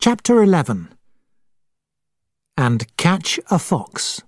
Chapter 11. And Catch a Fox.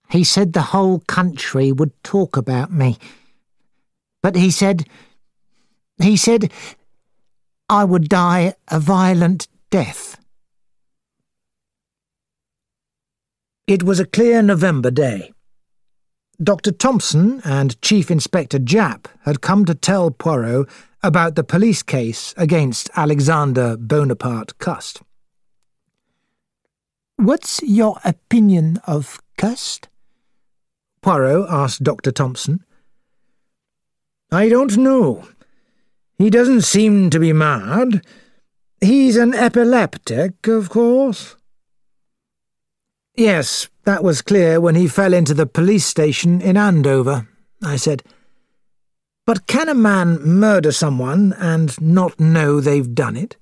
He said the whole country would talk about me. But he said I would die a violent death. It was a clear November day. Dr. Thompson and Chief Inspector Japp had come to tell Poirot about the police case against Alexander Bonaparte Cust. "What's your opinion of Cust?" Poirot asked Dr. Thompson. "I don't know. He doesn't seem to be mad. He's an epileptic, of course." "Yes, that was clear when he fell into the police station in Andover," I said. "But can a man murder someone and not know they've done it?"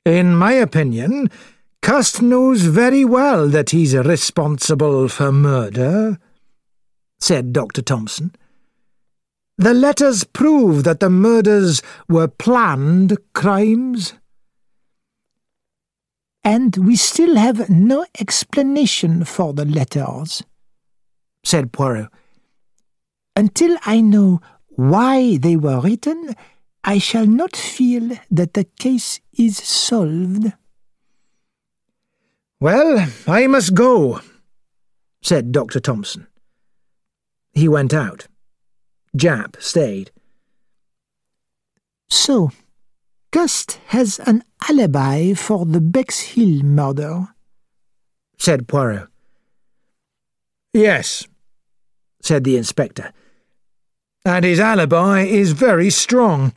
"In my opinion, Cust knows very well that he's responsible for murder," said Dr. Thompson. "The letters prove that the murders were planned crimes." "And we still have no explanation for the letters," said Poirot. "Until I know why they were written, I shall not feel that the case is solved." "Well, I must go," said Dr. Thompson. He went out. Japp stayed. "So, Cust has an alibi for the Bexhill murder," said Poirot. "Yes," said the inspector. "And his alibi is very strong.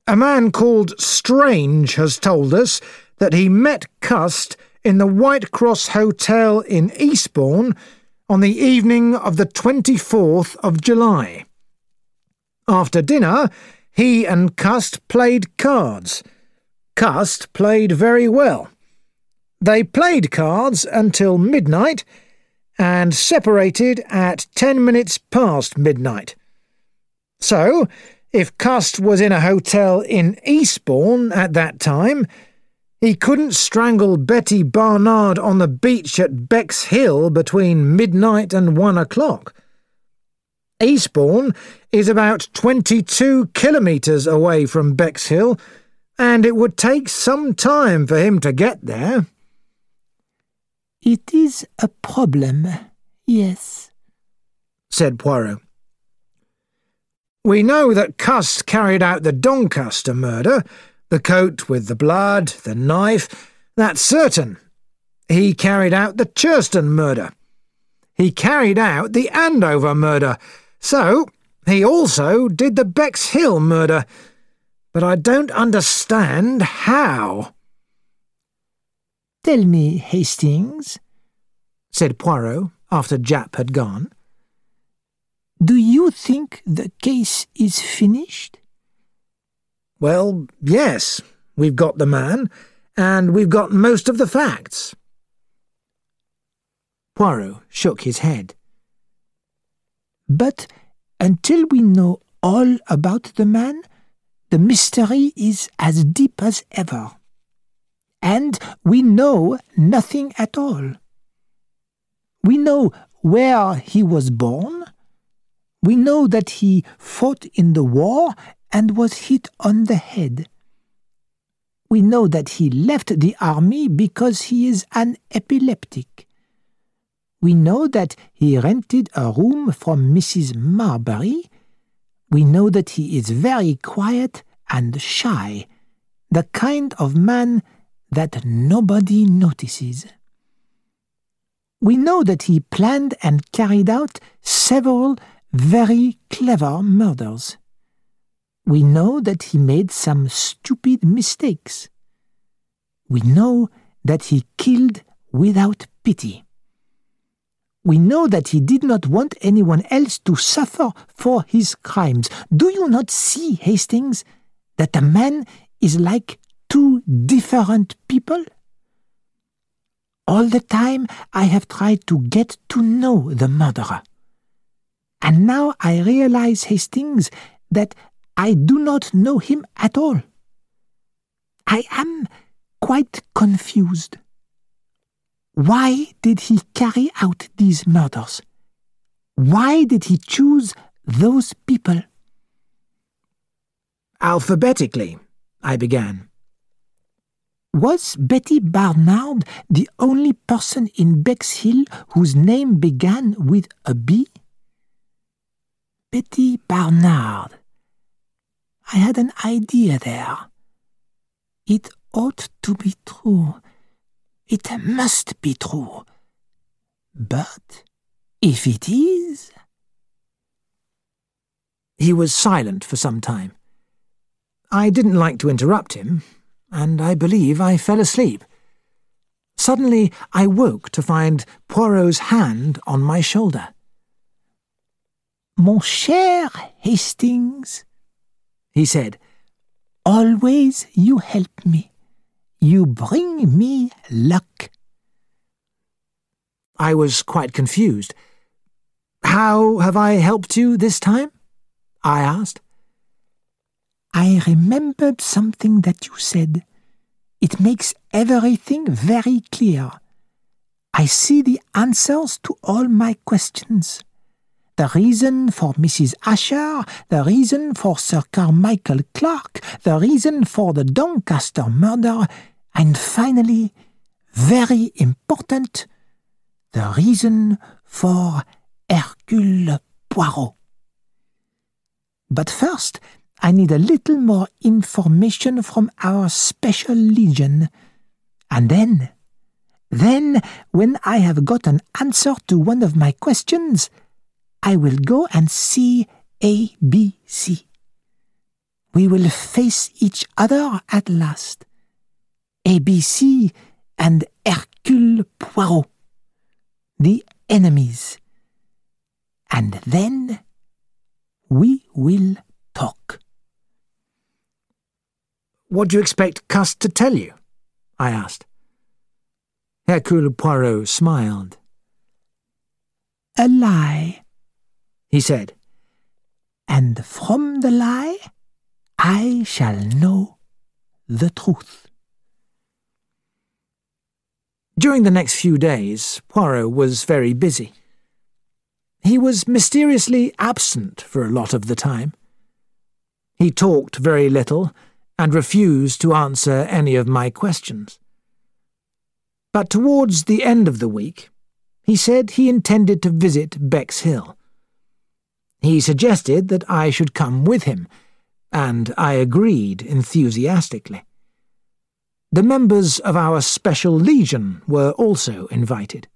A man called Strange has told us that he met Cust in the White Cross Hotel in Eastbourne on the evening of the 24th of July. After dinner, he and Cust played cards. Cust played very well. They played cards until midnight and separated at 10 minutes past midnight. So, if Cust was in a hotel in Eastbourne at that time, he couldn't strangle Betty Barnard on the beach at Bexhill between midnight and 1 o'clock. Eastbourne is about 22 kilometres away from Bexhill, and it would take some time for him to get there." "It is a problem, yes," said Poirot. "We know that Cust carried out the Doncaster murder, the coat with the blood, the knife, that's certain. He carried out the Churston murder. He carried out the Andover murder. So, he also did the Bexhill murder. But I don't understand how." "Tell me, Hastings," said Poirot after Japp had gone. "Do you think the case is finished?" "Well, yes. We've got the man, and we've got most of the facts." Poirot shook his head. "But until we know all about the man, the mystery is as deep as ever. And we know nothing at all. We know where he was born. We know that he fought in the war and was hit on the head. We know that he left the army because he is an epileptic. We know that he rented a room from Mrs. Marbury. We know that he is very quiet and shy, the kind of man that nobody notices. We know that he planned and carried out several very clever murders. We know that he made some stupid mistakes. We know that he killed without pity. We know that he did not want anyone else to suffer for his crimes. Do you not see, Hastings, that the man is like two different people? All the time I have tried to get to know the murderer. And now I realize, Hastings, that I do not know him at all. I am quite confused. Why did he carry out these murders? Why did he choose those people? Alphabetically, I began. Was Betty Barnard the only person in Bexhill whose name began with a B? Betty Barnard. I had an idea there. It ought to be true. It must be true. But if it is... He was silent for some time. I didn't like to interrupt him, and I believe I fell asleep. Suddenly I woke to find Poirot's hand on my shoulder. Mon cher Hastings, he said, always you help me. You bring me luck. I was quite confused. How have I helped you this time? I asked. I remembered something that you said. It makes everything very clear. I see the answers to all my questions. The reason for Mrs. Asher, the reason for Sir Carmichael Clark, the reason for the Doncaster murder, and finally, very important, the reason for Hercule Poirot. But first, I need a little more information from our special legion. And then, when I have got an answer to one of my questions, I will go and see ABC. We will face each other at last. ABC and Hercule Poirot, the enemies. And then we will talk. What do you expect Cust to tell you? I asked. Hercule Poirot smiled. A lie, he said. And from the lie, I shall know the truth. During the next few days, Poirot was very busy. He was mysteriously absent for a lot of the time. He talked very little and refused to answer any of my questions. But towards the end of the week, he said he intended to visit Bexhill. He suggested that I should come with him, and I agreed enthusiastically. The members of our special legion were also invited.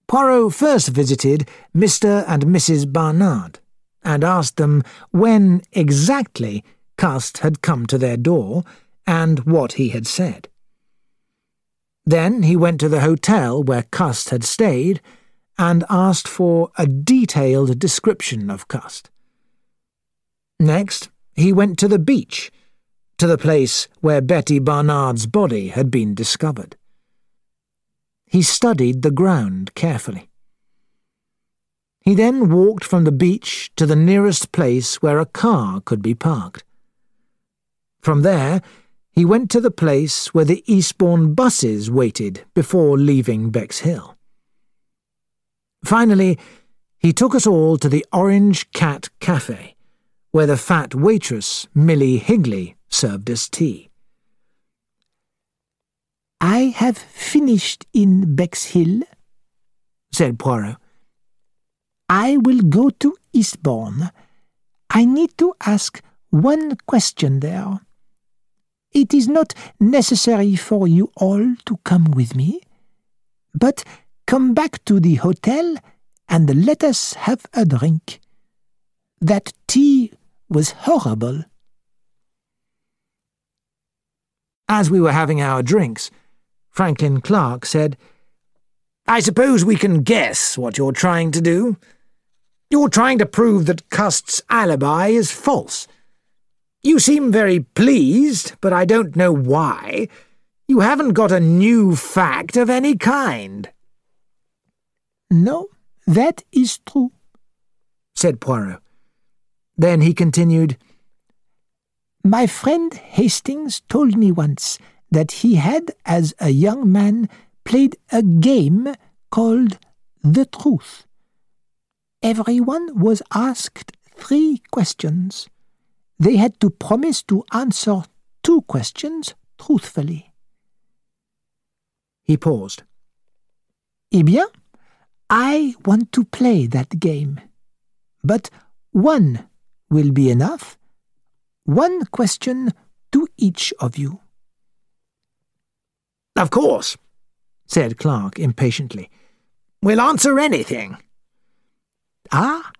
Poirot first visited Mr. and Mrs. Barnard, and asked them when exactly Cust had come to their door and what he had said. Then he went to the hotel where Cust had stayed and asked for a detailed description of Cust. Next, he went to the beach, to the place where Betty Barnard's body had been discovered. He studied the ground carefully. He then walked from the beach to the nearest place where a car could be parked. From there, he went to the place where the Eastbourne buses waited before leaving Bexhill. Finally, he took us all to the Orange Cat Cafe, where the fat waitress, Millie Higley, served us tea. I have finished in Bexhill, said Poirot. I will go to Eastbourne. I need to ask one question there. It is not necessary for you all to come with me, but come back to the hotel and let us have a drink. That tea was horrible. As we were having our drinks, Franklin Clark said, "I suppose we can guess what you're trying to do. You're trying to prove that Cust's alibi is false. You seem very pleased, but I don't know why. You haven't got a new fact of any kind." No, that is true, said Poirot. Then he continued, My friend Hastings told me once that he had, as a young man, played a game called The Truth. Everyone was asked 3 questions. They had to promise to answer 2 questions truthfully. He paused. Eh bien, I want to play that game. But 1 will be enough. 1 question to each of you. Of course, said Clark impatiently. We'll answer anything. Ah,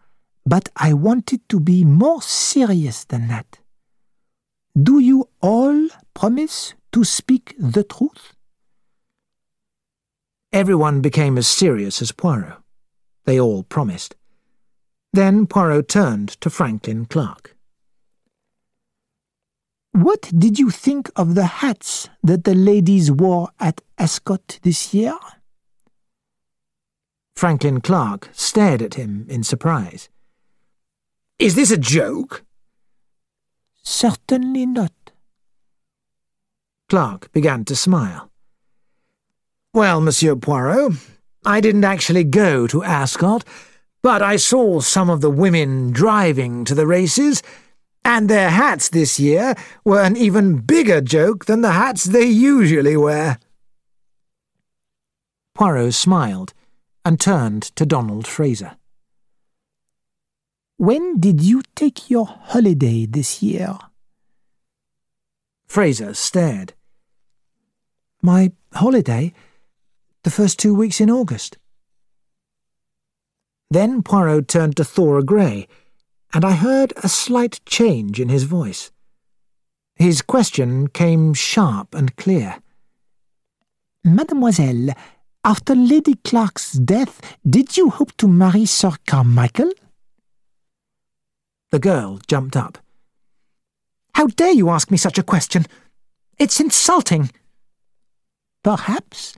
but I want it to be more serious than that. Do you all promise to speak the truth? Everyone became as serious as Poirot. They all promised. Then Poirot turned to Franklin Clark. What did you think of the hats that the ladies wore at Ascot this year? Franklin Clark stared at him in surprise. Is this a joke? Certainly not. Clark began to smile. Well, Monsieur Poirot, I didn't actually go to Ascot, but I saw some of the women driving to the races, and their hats this year were an even bigger joke than the hats they usually wear. Poirot smiled and turned to Donald Fraser. When did you take your holiday this year? Fraser stared. My holiday? The first 2 weeks in August. Then Poirot turned to Thora Grey, and I heard a slight change in his voice. His question came sharp and clear. Mademoiselle, after Lady Clark's death, did you hope to marry Sir Carmichael? The girl jumped up. How dare you ask me such a question? It's insulting. Perhaps,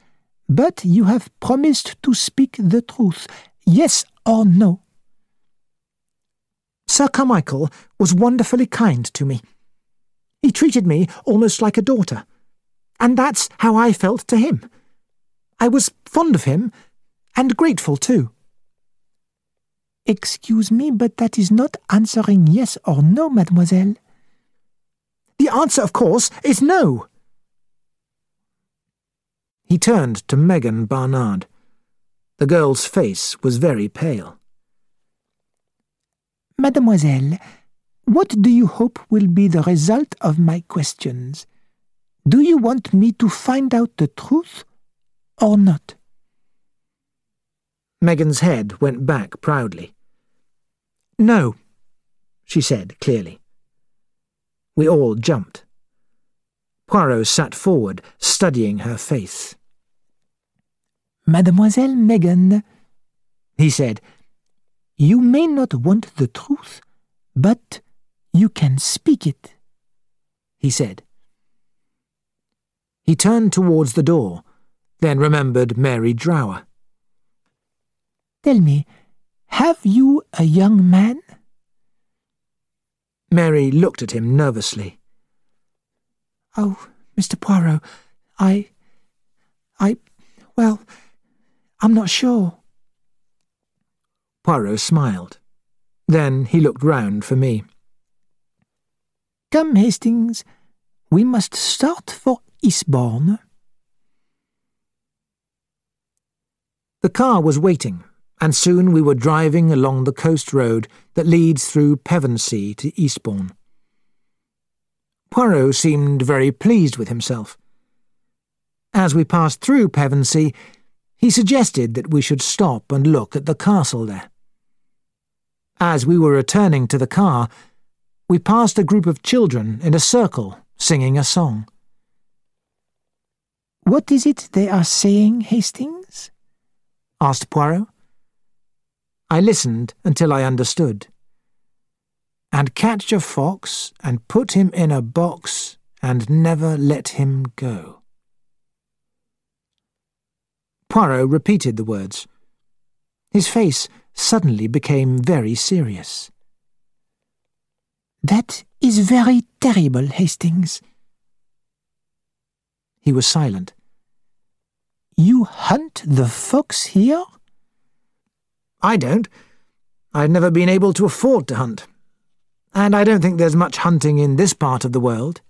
but you have promised to speak the truth, yes or no. Sir Carmichael was wonderfully kind to me. He treated me almost like a daughter, and that's how I felt to him. I was fond of him, and grateful too. Excuse me, but that is not answering yes or no, mademoiselle. The answer, of course, is no. He turned to Megan Barnard. The girl's face was very pale. Mademoiselle, what do you hope will be the result of my questions? Do you want me to find out the truth or not? Megan's head went back proudly. No, she said clearly. We all jumped. Poirot sat forward, studying her face. Mademoiselle Megan, he said, you may not want the truth, but you can speak it, he said. He turned towards the door, then remembered Mary Drower. Tell me, have you a young man? Mary looked at him nervously. Oh, Mr. Poirot, well, I'm not sure. Poirot smiled. Then he looked round for me. Come, Hastings, we must start for Eastbourne. The car was waiting, and soon we were driving along the coast road that leads through Pevensey to Eastbourne. Poirot seemed very pleased with himself. As we passed through Pevensey, he suggested that we should stop and look at the castle there. As we were returning to the car, we passed a group of children in a circle singing a song. What is it they are saying, Hastings? Asked Poirot. I listened until I understood. And catch a fox and put him in a box and never let him go. Poirot repeated the words. His face suddenly became very serious. That is very terrible, Hastings. He was silent. You hunt the fox here? I don't. I've never been able to afford to hunt. And I don't think there's much hunting in this part of the world.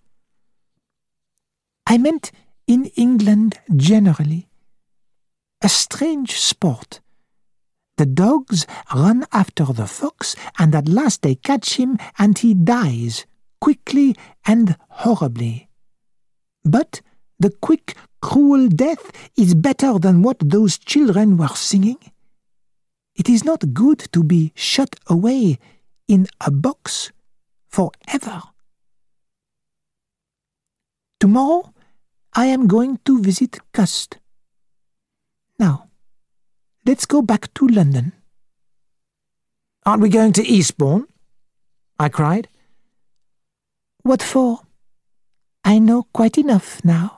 I meant in England generally. A strange sport. The dogs run after the fox, and at last they catch him, and he dies, quickly and horribly. But the quick, cruel death is better than what those children were singing. It is not good to be shut away in a box forever. Tomorrow I am going to visit Cust. Now, let's go back to London. Aren't we going to Eastbourne? I cried. What for? I know quite enough now.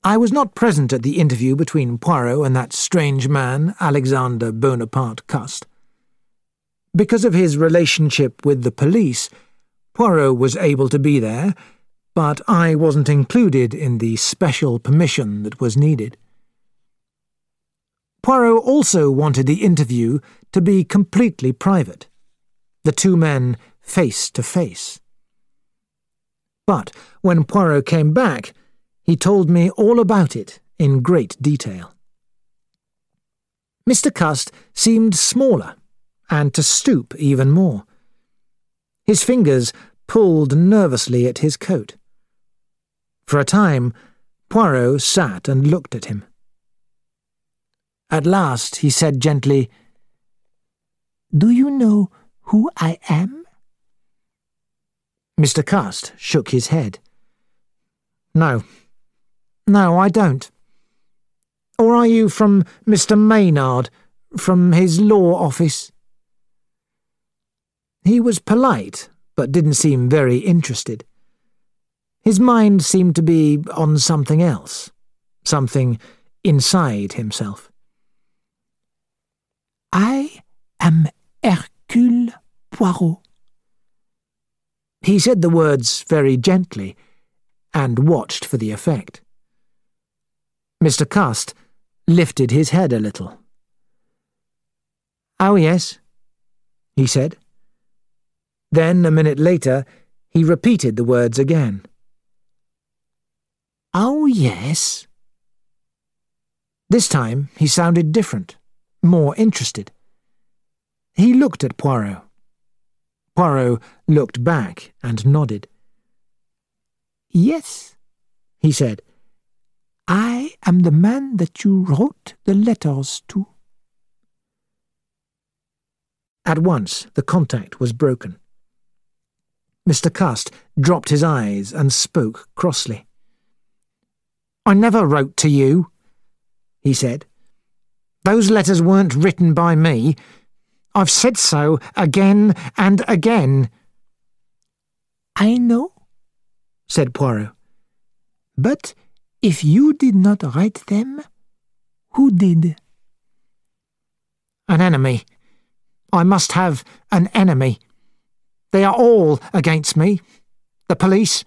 I was not present at the interview between Poirot and that strange man, Alexander Bonaparte Cust. Because of his relationship with the police, Poirot was able to be there, but I wasn't included in the special permission that was needed. Poirot also wanted the interview to be completely private, the two men face to face. But when Poirot came back, he told me all about it in great detail. Mr. Cust seemed smaller, and to stoop even more. His fingers pulled nervously at his coat. For a time, Poirot sat and looked at him. At last he said gently, "Do you know who I am?" Mr. Cust shook his head. No, I don't. Or are you from Mr. Maynard, from his law office?" He was polite, but didn't seem very interested. His mind seemed to be on something else, something inside himself. "I am Hercule Poirot." He said the words very gently, and watched for the effect. Mr. Cust lifted his head a little. "Oh, yes," he said. Then, a minute later, he repeated the words again. "Oh, yes." This time he sounded different, more interested. He looked at Poirot. Poirot looked back and nodded. "Yes," he said. "I am the man that you wrote the letters to." At once the contact was broken. Mr. Cust dropped his eyes and spoke crossly. "I never wrote to you," he said. "Those letters weren't written by me. I've said so again and again." "I know," said Poirot. "But if you did not write them, who did?" "An enemy. I must have an enemy. They are all against me. The police,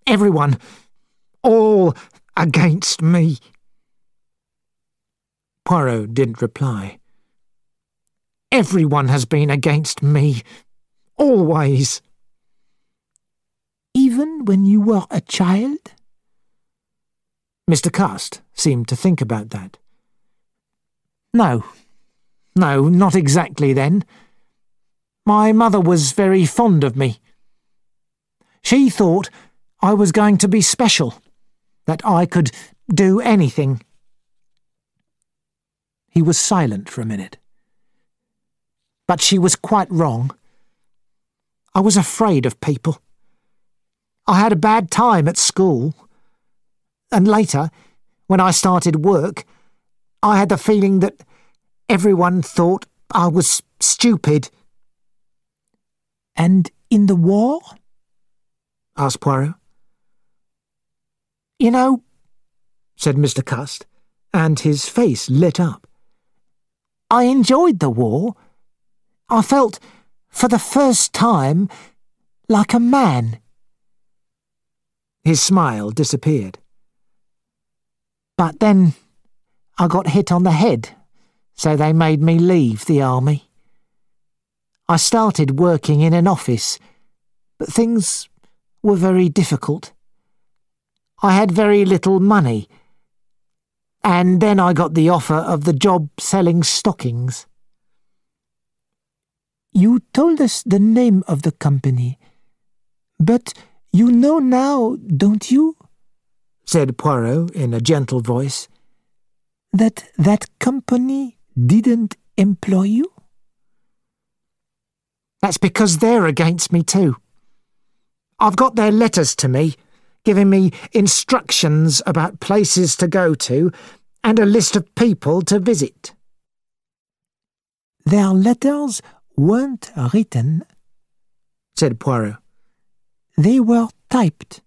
everyone, all against me." Poirot didn't reply. "Everyone has been against me. Always." "Even when you were a child?" Mr. Cust seemed to think about that. No, not exactly then. My mother was very fond of me. She thought I was going to be special, that I could do anything. He was silent for a minute. But she was quite wrong. I was afraid of people. I had a bad time at school. And later, when I started work, I had the feeling that everyone thought I was stupid." "And in the war?" asked Poirot. "You know," said Mr. Cust, and his face lit up, "I enjoyed the war. I felt, for the first time, like a man. His smile disappeared. But then I got hit on the head, so they made me leave the army. I started working in an office, but things were very difficult. I had very little money, and then I got the offer of the job selling stockings. You told us the name of the company, but you know now, don't you? Said Poirot in a gentle voice. That company didn't employ you? That's because they're against me too. I've got their letters to me, giving me instructions about places to go to and a list of people to visit. Their letters weren't written, said Poirot. They were typed.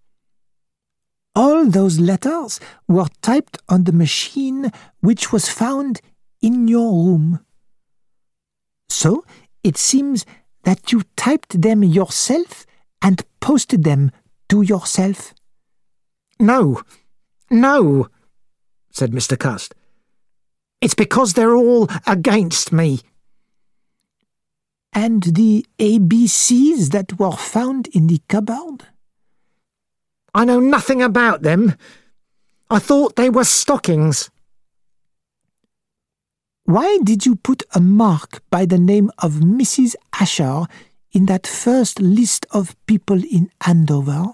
All those letters were typed on the machine which was found in your room. So it seems that you typed them yourself and posted them to yourself. No, said Mr. Cust. It's because they're all against me. And the ABCs that were found in the cupboard? I know nothing about them. I thought they were stockings. Why did you put a mark by the name of Mrs. Asher in that first list of people in Andover?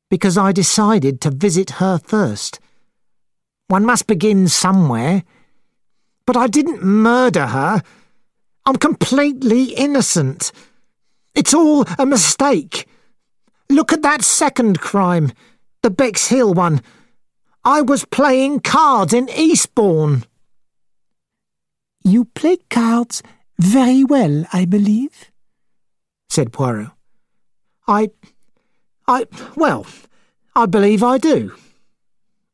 Because I decided to visit her first. One must begin somewhere. But I didn't murder her. I'm completely innocent. It's all a mistake. Look at that second crime, the Bexhill one. I was playing cards in Eastbourne. You play cards very well, I believe, said Poirot. I believe I do.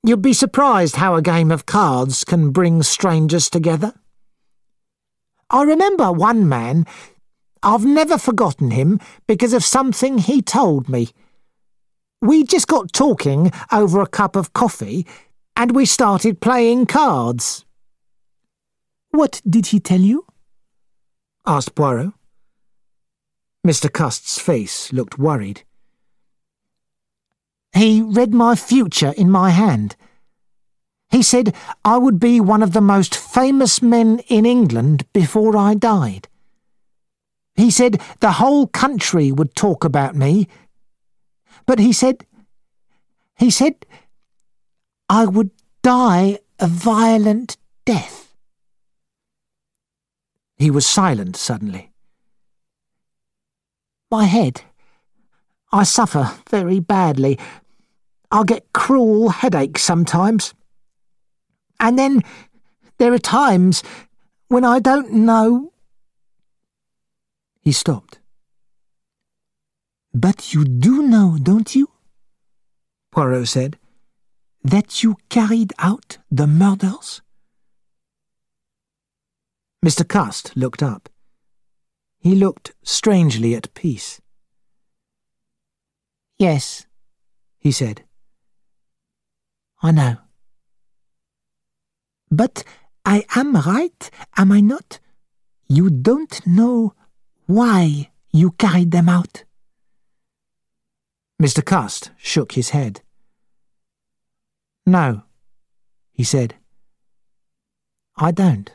You'd be surprised how a game of cards can bring strangers together. I remember one man. I've never forgotten him because of something he told me. We just got talking over a cup of coffee and we started playing cards. What did he tell you? Asked Poirot. Mr. Cust's face looked worried. He read my future in my hand. He said I would be one of the most famous men in England before I died. He said the whole country would talk about me. But he said I would die a violent death. He was silent suddenly. My head. I suffer very badly. I'll get cruel headaches sometimes. And then there are times when I don't know. He stopped. But you do know, don't you? Poirot said. That you carried out the murders? Mr. Cust looked up. He looked strangely at peace. Yes, he said. I know. But I am right, am I not? You don't know why you carried them out. Mr. Cust shook his head. No, he said. I don't.